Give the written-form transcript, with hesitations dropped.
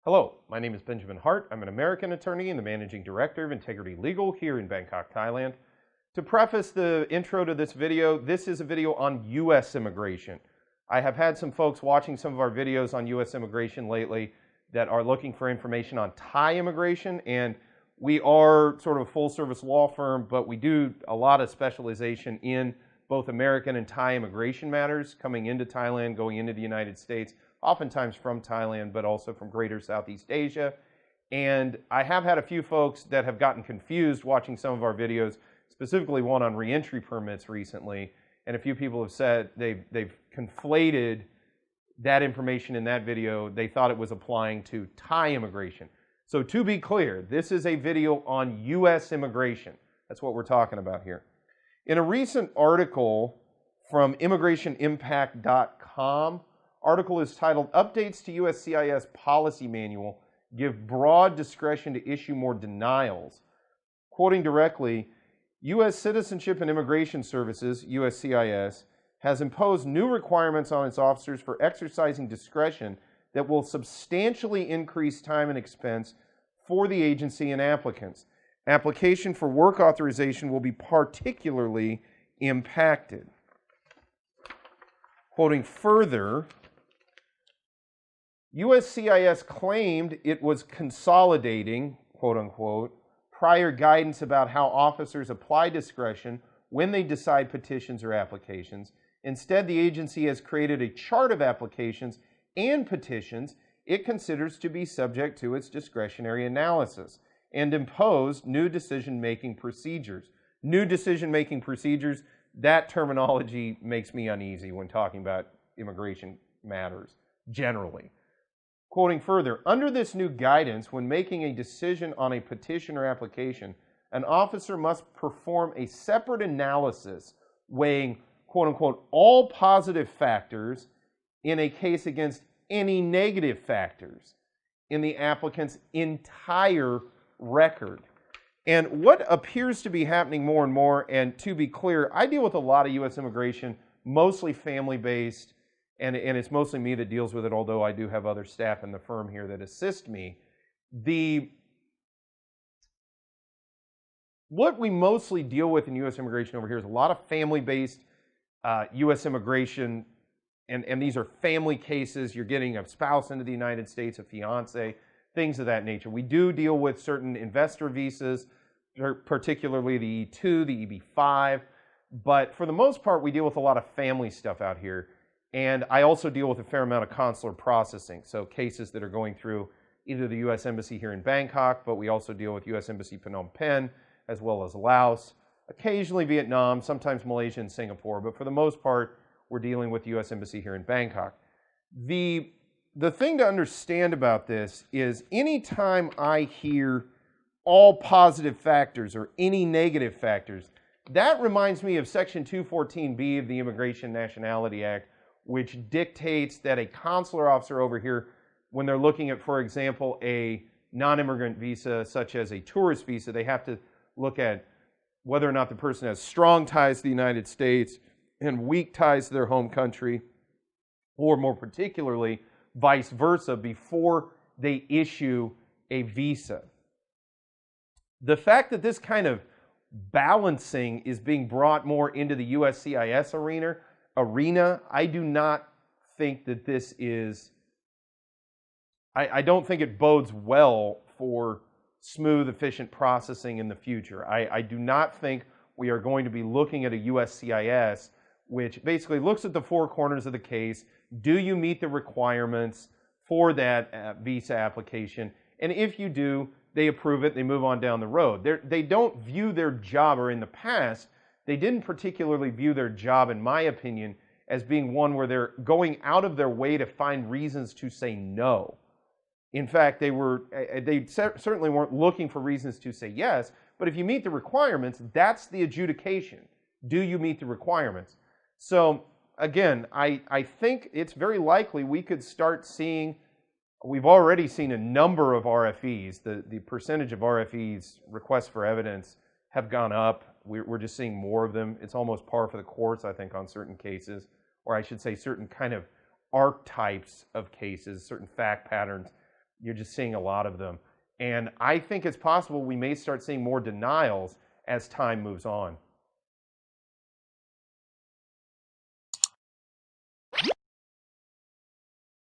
Hello, my name is Benjamin Hart. I'm an American attorney and the managing director of Integrity Legal here in Bangkok, Thailand. To preface the intro to this is a video on U.S. immigration. I have had some folks watching some of our videos on U.S. immigration lately that are looking for information on Thai immigration, and we are sort of a full-service law firm, but we do a lot of specialization in both American and Thai immigration matters coming into Thailand, going into the United States, oftentimes from Thailand, but also from greater Southeast Asia. And I have had a few folks that have gotten confused watching some of our videos, specifically one on reentry permits recently. And a few people have said they've conflated that information in that video. They thought it was applying to Thai immigration. So to be clear, this is a video on U.S. immigration. That's what we're talking about here. In a recent article from immigrationimpact.com, article is titled, Updates to USCIS Policy Manual Give Broad Discretion to Issue More Denials. Quoting directly, U.S. Citizenship and Immigration Services, USCIS, has imposed new requirements on its officers for exercising discretion that will substantially increase time and expense for the agency and applicants. Application for work authorization will be particularly impacted. Quoting further, USCIS claimed it was consolidating, quote unquote, prior guidance about how officers apply discretion when they decide petitions or applications. Instead, the agency has created a chart of applications and petitions it considers to be subject to its discretionary analysis and imposed new decision-making procedures. New decision-making procedures, that terminology makes me uneasy when talking about immigration matters generally. Quoting further, under this new guidance, when making a decision on a petition or application, an officer must perform a separate analysis weighing, quote unquote, all positive factors in a case against any negative factors in the applicant's entire record. And what appears to be happening more and more, and to be clear, I deal with a lot of U.S. immigration, mostly family-based, and it's mostly me that deals with it, although I do have other staff in the firm here that assist me. What we mostly deal with in U.S. immigration over here is a lot of family-based U.S. immigration, and these are family cases. You're getting a spouse into the United States, a fiance, things of that nature. We do deal with certain investor visas, particularly the E2, the EB5, but for the most part, we deal with a lot of family stuff out here. And I also deal with a fair amount of consular processing, so cases that are going through either the U.S. Embassy here in Bangkok, but we also deal with U.S. Embassy Phnom Penh, as well as Laos, occasionally Vietnam, sometimes Malaysia and Singapore, but for the most part, we're dealing with the U.S. Embassy here in Bangkok. The thing to understand about this is anytime I hear all positive factors or any negative factors, that reminds me of Section 214B of the Immigration Nationality Act, which dictates that a consular officer over here, when they're looking at, for example, a non-immigrant visa, such as a tourist visa, they have to look at whether or not the person has strong ties to the United States and weak ties to their home country, or more particularly, vice versa, before they issue a visa. The fact that this kind of balancing is being brought more into the USCIS arena, I do not think that this is, I don't think it bodes well for smooth, efficient processing in the future. I do not think we are going to be looking at a USCIS which basically looks at the four corners of the case. Do you meet the requirements for that visa application? And if you do, they approve it, they move on down the road. They don't view their job, or in the past, they didn't particularly view their job, in my opinion, as being one where they're going out of their way to find reasons to say no. In fact, they certainly weren't looking for reasons to say yes, but if you meet the requirements, that's the adjudication. Do you meet the requirements? So again, I think it's very likely we could start seeing, we've already seen a number of RFEs, the percentage of RFEs, requests for evidence, have gone up. We're just seeing more of them. It's almost par for the course, I think, on certain cases, or I should say certain kind of archetypes of cases, certain fact patterns You're just seeing a lot of them. And I think it's possible we may start seeing more denials as time moves on.